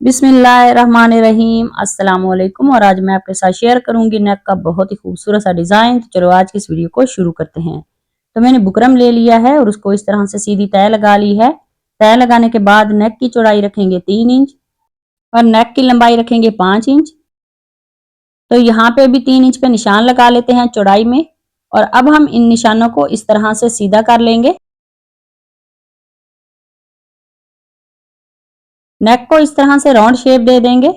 बिस्मिल्लाहिर्रहमानिर्रहीम अस्सलाम वालेकुम। और आज मैं आपके साथ शेयर करूंगी नेक का बहुत ही खूबसूरत सा डिज़ाइन। तो चलो आज की इस वीडियो को शुरू करते हैं। तो मैंने बुकरम ले लिया है और उसको इस तरह से सीधी तय लगा ली है। तय लगाने के बाद नेक की चौड़ाई रखेंगे 3 इंच और नेक की लंबाई रखेंगे 5 इंच। तो यहाँ पे भी 3 इंच पे निशान लगा लेते हैं चौड़ाई में। और अब हम इन निशानों को इस तरह से सीधा कर लेंगे। नेक को इस तरह से राउंड शेप दे देंगे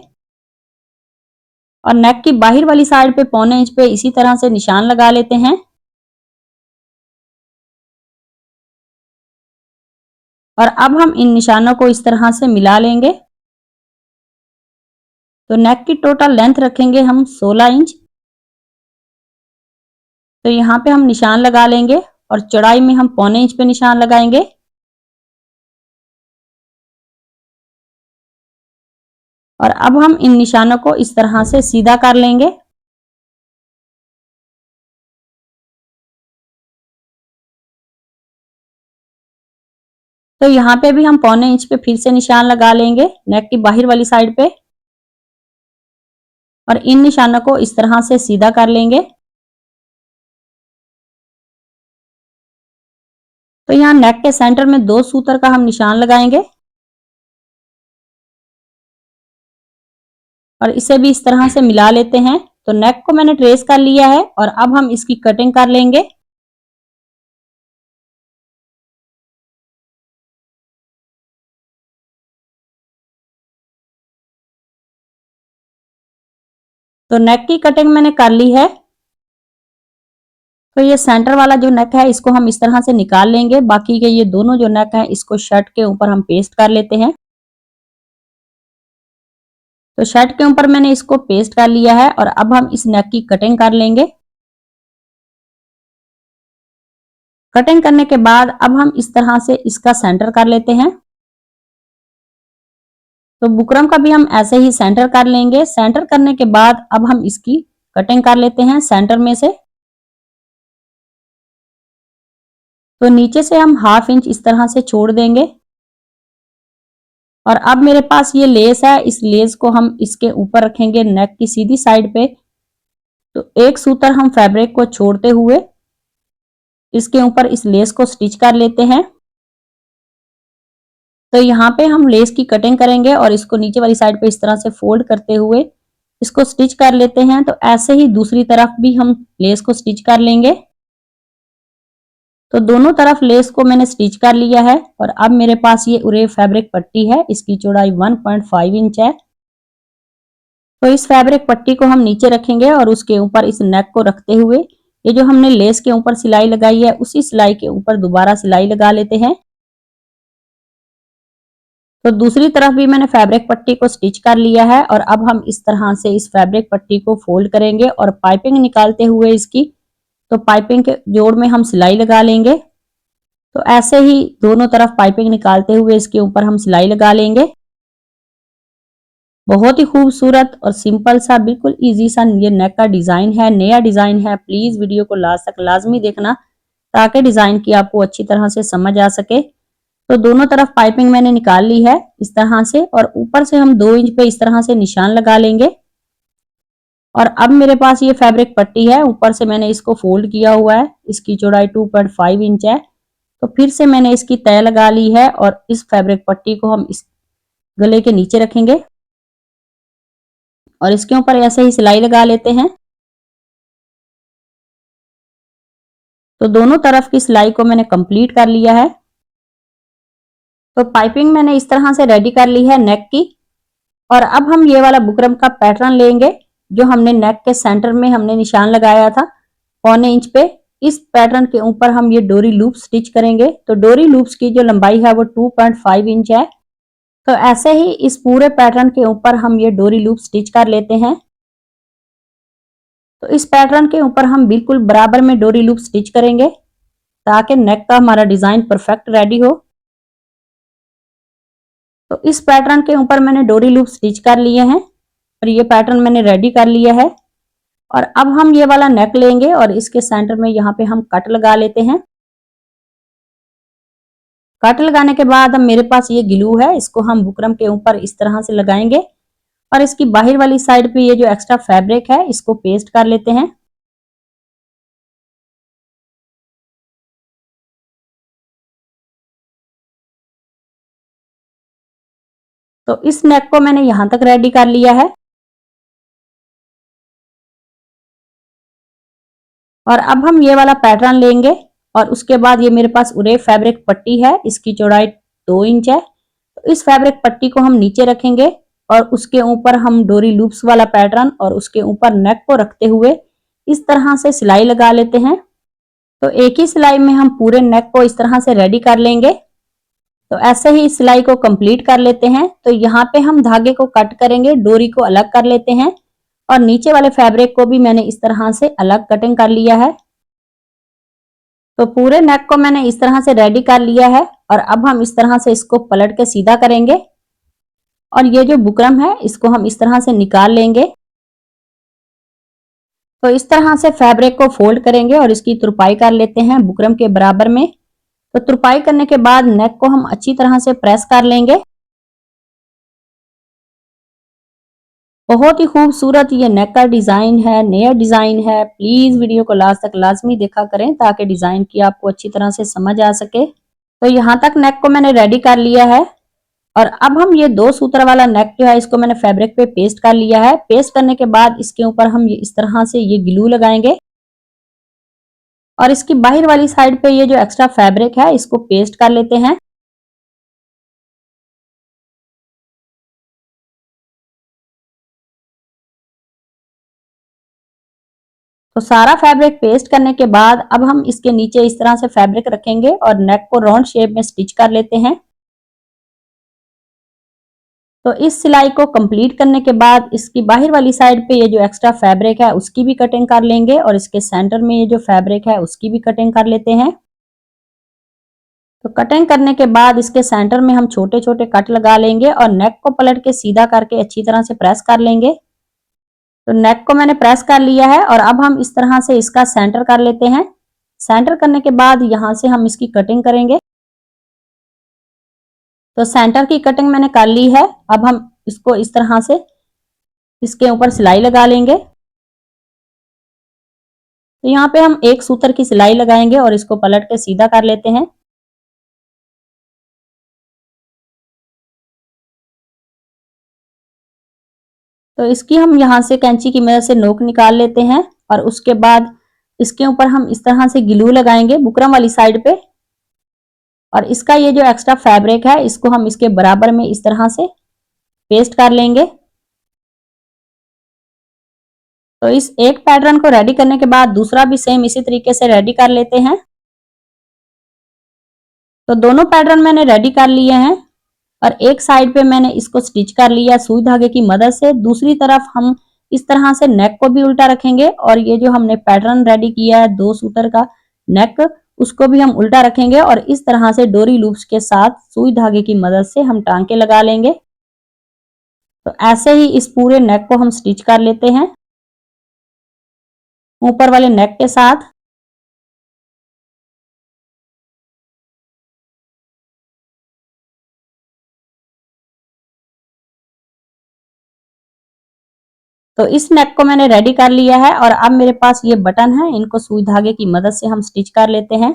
और नेक की बाहर वाली साइड पे 1.25 इंच पे इसी तरह से निशान लगा लेते हैं। और अब हम इन निशानों को इस तरह से मिला लेंगे। तो नेक की टोटल लेंथ रखेंगे हम 16 इंच। तो यहाँ पे हम निशान लगा लेंगे और चौड़ाई में हम 1.25 इंच पे निशान लगाएंगे। और अब हम इन निशानों को इस तरह से सीधा कर लेंगे। तो यहाँ पे भी हम 1.25 इंच पे फिर से निशान लगा लेंगे नेक की बाहर वाली साइड पे और इन निशानों को इस तरह से सीधा कर लेंगे। तो यहाँ नेक के सेंटर में 2 सूतर का हम निशान लगाएंगे और इसे भी इस तरह से मिला लेते हैं। तो नेक को मैंने ट्रेस कर लिया है और अब हम इसकी कटिंग कर लेंगे। तो नेक की कटिंग मैंने कर ली है। तो ये सेंटर वाला जो नेक है इसको हम इस तरह से निकाल लेंगे। बाकी के ये दोनों जो नेक है इसको शर्ट के ऊपर हम पेस्ट कर लेते हैं। तो शर्ट के ऊपर मैंने इसको पेस्ट कर लिया है और अब हम इस नेक की कटिंग कर लेंगे। कटिंग करने के बाद अब हम इस तरह से इसका सेंटर कर लेते हैं। तो बुकरम का भी हम ऐसे ही सेंटर कर लेंगे। सेंटर करने के बाद अब हम इसकी कटिंग कर लेते हैं सेंटर में से। तो नीचे से हम 1/2 इंच इस तरह से छोड़ देंगे। और अब मेरे पास ये लेस है, इस लेस को हम इसके ऊपर रखेंगे नेक की सीधी साइड पे। तो एक सूतर हम फैब्रिक को छोड़ते हुए इसके ऊपर इस लेस को स्टिच कर लेते हैं। तो यहाँ पे हम लेस की कटिंग करेंगे और इसको नीचे वाली साइड पे इस तरह से फोल्ड करते हुए इसको स्टिच कर लेते हैं। तो ऐसे ही दूसरी तरफ भी हम लेस को स्टिच कर लेंगे। तो दोनों तरफ लेस को मैंने स्टिच कर लिया है और अब मेरे पास ये उरे फैब्रिक पट्टी है, इसकी चौड़ाई 1.5 इंच है। तो इस फैब्रिक पट्टी को हम नीचे रखेंगे और उसके ऊपर इस नेक को रखते हुए ये जो हमने लेस के ऊपर सिलाई लगाई है उसी सिलाई के ऊपर दोबारा सिलाई लगा लेते हैं। तो दूसरी तरफ भी मैंने फैब्रिक पट्टी को स्टिच कर लिया है और अब हम इस तरह से इस फैब्रिक पट्टी को फोल्ड करेंगे और पाइपिंग निकालते हुए इसकी तो पाइपिंग के जोड़ में हम सिलाई लगा लेंगे। तो ऐसे ही दोनों तरफ पाइपिंग निकालते हुए इसके ऊपर हम सिलाई लगा लेंगे। बहुत ही खूबसूरत और सिंपल सा बिल्कुल इजी सा ये नेक का डिजाइन है, नया डिजाइन है। प्लीज वीडियो को लास्ट तक लाजमी देखना ताकि डिजाइन की आपको अच्छी तरह से समझ आ सके। तो दोनों तरफ पाइपिंग मैंने निकाल ली है इस तरह से और ऊपर से हम 2 इंच पे इस तरह से निशान लगा लेंगे। और अब मेरे पास ये फैब्रिक पट्टी है, ऊपर से मैंने इसको फोल्ड किया हुआ है, इसकी चौड़ाई 2.5 इंच है। तो फिर से मैंने इसकी तय लगा ली है और इस फैब्रिक पट्टी को हम इस गले के नीचे रखेंगे और इसके ऊपर ऐसे ही सिलाई लगा लेते हैं। तो दोनों तरफ की सिलाई को मैंने कंप्लीट कर लिया है। तो पाइपिंग मैंने इस तरह से रेडी कर ली है नेक की। और अब हम ये वाला बुकरम का पैटर्न लेंगे जो हमने नेक के सेंटर में हमने निशान लगाया था 1.25 इंच पे। इस पैटर्न के ऊपर हम ये डोरी लूप स्टिच करेंगे। तो डोरी लूप्स की जो लंबाई है वो 2.5 इंच है। तो ऐसे ही इस पूरे पैटर्न के ऊपर हम ये डोरी लूप स्टिच कर लेते हैं। तो इस पैटर्न के ऊपर हम बिल्कुल बराबर में डोरी लूप स्टिच करेंगे ताकि नेक का हमारा डिजाइन परफेक्ट रेडी हो। तो इस पैटर्न के ऊपर मैंने डोरी लूप स्टिच कर लिए हैं और ये पैटर्न मैंने रेडी कर लिया है। और अब हम ये वाला नेक लेंगे और इसके सेंटर में यहाँ पे हम कट लगा लेते हैं। कट लगाने के बाद अब मेरे पास ये ग्लू है, इसको हम बुकरम के ऊपर इस तरह से लगाएंगे और इसकी बाहर वाली साइड पे ये जो एक्स्ट्रा फैब्रिक है इसको पेस्ट कर लेते हैं। तो इस नेक को मैंने यहां तक रेडी कर लिया है और अब हम ये वाला पैटर्न लेंगे और उसके बाद ये मेरे पास उरे फैब्रिक पट्टी है, इसकी चौड़ाई 2 इंच है। तो इस फैब्रिक पट्टी को हम नीचे रखेंगे और उसके ऊपर हम डोरी लूप्स वाला पैटर्न और उसके ऊपर नेक को रखते हुए इस तरह से सिलाई लगा लेते हैं। तो एक ही सिलाई में हम पूरे नेक को इस तरह से रेडी कर लेंगे। तो ऐसे ही इस सिलाई को कंप्लीट कर लेते हैं। तो यहाँ पे हम धागे को कट करेंगे, डोरी को अलग कर लेते हैं और नीचे वाले फैब्रिक को भी मैंने इस तरह से अलग कटिंग कर लिया है। तो पूरे नेक को मैंने इस तरह से रेडी कर लिया है और अब हम इस तरह से इसको पलट के सीधा करेंगे और ये जो बुकरम है इसको हम इस तरह से निकाल लेंगे। तो इस तरह से फैब्रिक को फोल्ड करेंगे और इसकी तुरपाई कर लेते हैं बुकरम के बराबर में। तो तुरपाई करने के बाद नेक को हम अच्छी तरह से प्रेस कर लेंगे। बहुत ही खूबसूरत ये नेक का डिजाइन है, नया डिजाइन है। प्लीज वीडियो को लास्ट तक लाजमी देखा करें ताकि डिजाइन की आपको अच्छी तरह से समझ आ सके। तो यहाँ तक नेक को मैंने रेडी कर लिया है और अब हम ये 2 सूत्र वाला नेक जो है इसको मैंने फैब्रिक पे पेस्ट कर लिया है। पेस्ट करने के बाद इसके ऊपर हम ये इस तरह से ये ग्लू लगाएंगे और इसकी बाहर वाली साइड पे ये जो एक्स्ट्रा फैब्रिक है इसको पेस्ट कर लेते हैं। तो सारा फैब्रिक पेस्ट करने के बाद अब हम इसके नीचे इस तरह से फैब्रिक रखेंगे और नेक को राउंड शेप में स्टिच कर लेते हैं। तो इस सिलाई को कंप्लीट करने के बाद इसकी बाहर वाली साइड पे ये जो एक्स्ट्रा फैब्रिक है उसकी भी कटिंग कर लेंगे और इसके सेंटर में ये जो फैब्रिक है उसकी भी कटिंग कर लेते हैं। तो कटिंग करने के बाद इसके सेंटर में हम छोटे छोटे कट लगा लेंगे और नेक को पलट के सीधा करके अच्छी तरह से प्रेस कर लेंगे। तो नेक को मैंने प्रेस कर लिया है और अब हम इस तरह से इसका सेंटर कर लेते हैं। सेंटर करने के बाद यहां से हम इसकी कटिंग करेंगे। तो सेंटर की कटिंग मैंने कर ली है। अब हम इसको इस तरह से इसके ऊपर सिलाई लगा लेंगे। तो यहाँ पे हम एक सूत्र की सिलाई लगाएंगे और इसको पलट के सीधा कर लेते हैं। तो इसकी हम यहाँ से कैंची की मदद से नोक निकाल लेते हैं और उसके बाद इसके ऊपर हम इस तरह से ग्लू लगाएंगे बुकरम वाली साइड पे और इसका ये जो एक्स्ट्रा फैब्रिक है इसको हम इसके बराबर में इस तरह से पेस्ट कर लेंगे। तो इस एक पैटर्न को रेडी करने के बाद दूसरा भी सेम इसी तरीके से रेडी कर लेते हैं। तो दोनों पैटर्न मैंने रेडी कर लिए हैं और एक साइड पे मैंने इसको स्टिच कर लिया सुई धागे की मदद से। दूसरी तरफ हम इस तरह से नेक को भी उल्टा रखेंगे और ये जो हमने पैटर्न रेडी किया है 2 सूत्र का नेक उसको भी हम उल्टा रखेंगे और इस तरह से डोरी लूप्स के साथ सुई धागे की मदद से हम टांके लगा लेंगे। तो ऐसे ही इस पूरे नेक को हम स्टिच कर लेते हैं ऊपर वाले नेक के साथ। तो इस नेक को मैंने रेडी कर लिया है और अब मेरे पास ये बटन है, इनको सुई धागे की मदद से हम स्टिच कर लेते हैं।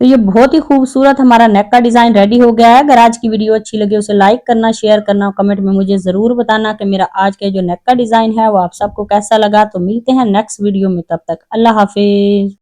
तो ये बहुत ही खूबसूरत हमारा नेक का डिजाइन रेडी हो गया है। अगर आज की वीडियो अच्छी लगी उसे लाइक करना, शेयर करना और कमेंट में मुझे जरूर बताना कि मेरा आज का जो नेक का डिजाइन है वो आप सबको कैसा लगा। तो मिलते हैं नेक्स्ट वीडियो में, तब तक अल्लाह हाफिज।